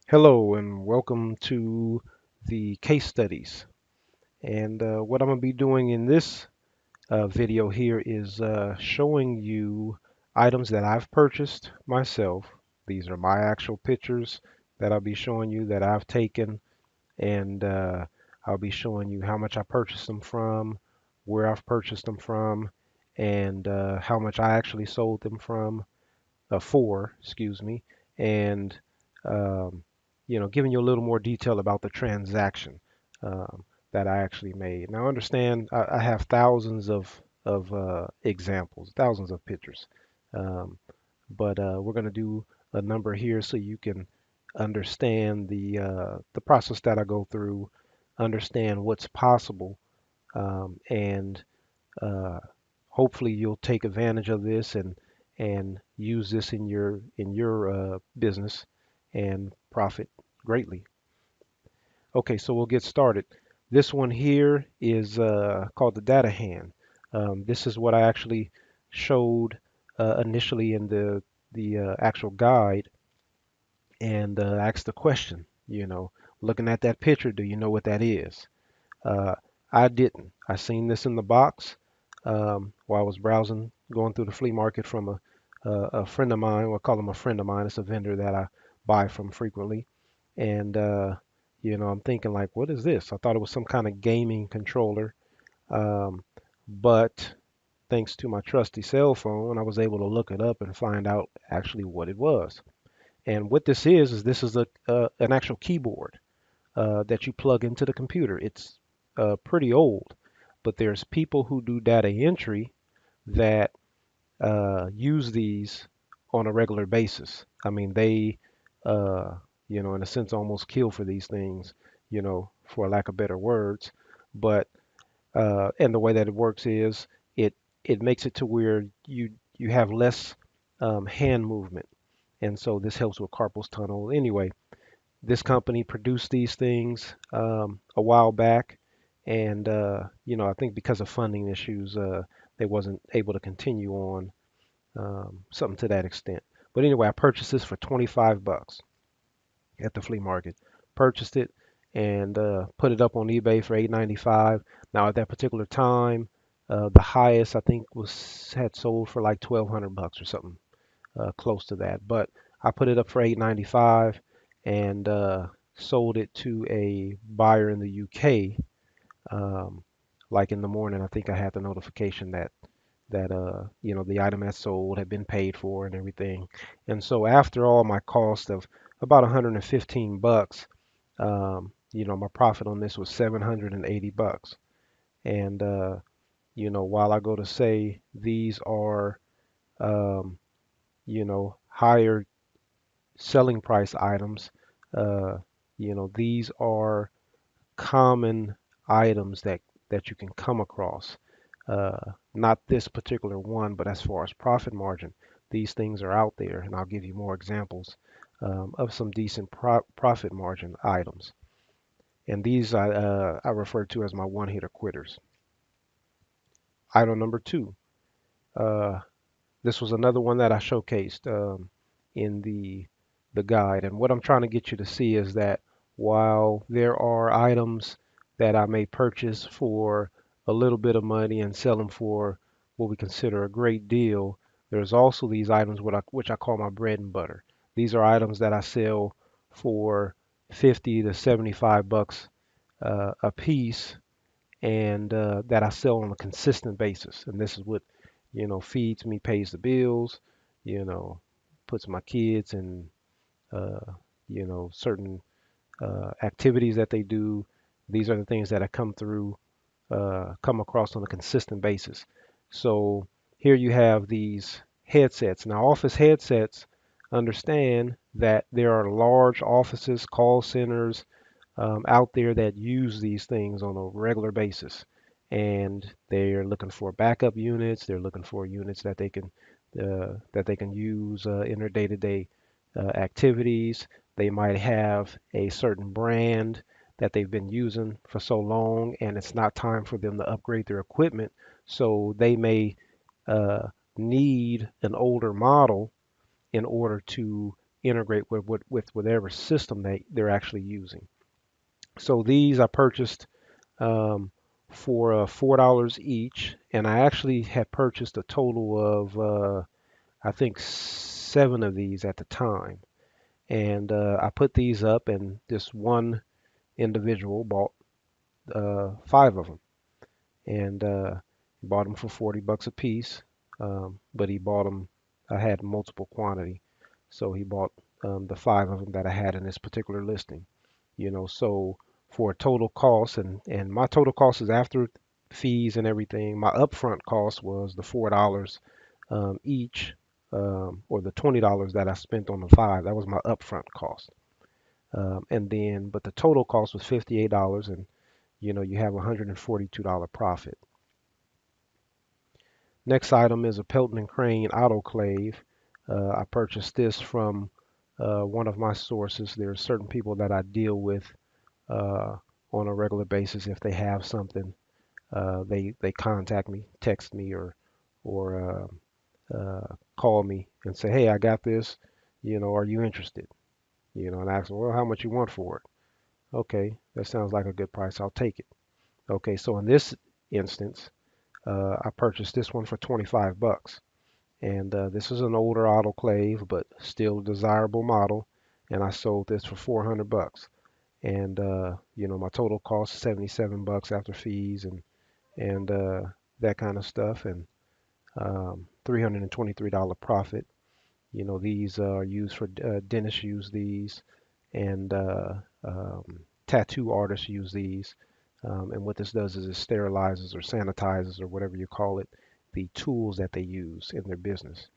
Hello and welcome to the case studies. And what I'm going to be doing in this video here is showing you items that I've purchased myself. These are my actual pictures that I'll be showing you that I've taken, and I'll be showing you how much I purchased them from, where I've purchased them from, and how much I actually sold them for, excuse me, and um, giving you a little more detail about the transaction that I actually made. Now, understand, I have thousands of examples, thousands of pictures, um, but we're going to do a number here so you can understand the process that I go through, understand what's possible, and uh, hopefully you'll take advantage of this and use this in your business and profit greatly. Okay, so we'll get started. This one here is called the data hand. This is what I actually showed initially in the actual guide and asked the question. Looking at that picture, do you know what that is? Uh, I didn't. I seen this in the box while I was browsing, going through the flea market from a friend of mine. We'll call him a friend of mine. It's a vendor that I buy from frequently. And, I'm thinking like, what is this? I thought it was some kind of gaming controller. Um, but thanks to my trusty cell phone, I was able to look it up and find out actually what it was. And what this is this is an actual keyboard that you plug into the computer. It's pretty old, but there's people who do data entry that use these on a regular basis. I mean, they, uh, in a sense, almost kill for these things, for lack of better words. But and the way that it works is it it makes it to where you have less hand movement, and so this helps with carpal tunnel. Anyway, this company produced these things a while back, and I think because of funding issues, they wasn't able to continue on something to that extent. But anyway, I purchased this for 25 bucks at the flea market. Purchased it and put it up on eBay for 8.95. Now at that particular time, the highest I think was had sold for like 1,200 bucks or something close to that. But I put it up for 8.95 and sold it to a buyer in the UK. Um, like in the morning, I think I had the notification that the item had sold had been paid for and everything. And so after all my cost of about 115 bucks, my profit on this was 780 bucks. And while I go to say these are um, higher selling price items, uh, these are common items that you can come across. Not this particular one, but as far as profit margin, these things are out there, and I'll give you more examples of some decent profit margin items. And these I refer to as my one-hitter quitters. Item number two. Uh, this was another one that I showcased in the guide. And what I'm trying to get you to see is that while there are items that I may purchase for a little bit of money and sell them for what we consider a great deal, there's also these items which I call my bread and butter. These are items that I sell for 50 to 75 bucks a piece and that I sell on a consistent basis. And this is what, feeds me, pays the bills, you know, puts my kids in, uh, certain activities that they do. These are the things that I come across on a consistent basis. So here you have these headsets. Now, office headsets, understand that there are large offices, call centers, out there that use these things on a regular basis, and they're looking for backup units. They're looking for units that they can use in their day-to-day activities. They might have a certain brand that they've been using for so long, and it's not time for them to upgrade their equipment. So they may uh, need an older model in order to integrate with whatever system they're actually using. So these I purchased um, for $4 each, and I actually had purchased a total of I think 7 of these at the time. And I put these up, and this one individual bought 5 of them, and bought them for $40 a piece. But he bought them. I had multiple quantity, so he bought the 5 of them that I had in this particular listing. So for a total cost, and my total cost is after fees and everything. My upfront cost was the $4 each, or the $20 that I spent on the 5. That was my upfront cost. But the total cost was $58, and you have $142 profit. Next item is a Pelton and Crane autoclave. I purchased this from one of my sources. There are certain people that I deal with uh, on a regular basis. If they have something, they contact me, text me, or call me and say, "Hey, I got this. Are you interested?" And I ask them, "Well, how much you want for it?" "Okay, that sounds like a good price. I'll take it." Okay, so in this instance, I purchased this one for $25, and this is an older autoclave, but still a desirable model, and I sold this for $400. And my total cost is $77 after fees and that kind of stuff, and $323 profit. These are used for dentists use these, and tattoo artists use these. And what this does is it sterilizes or sanitizes or whatever you call it, the tools that they use in their business.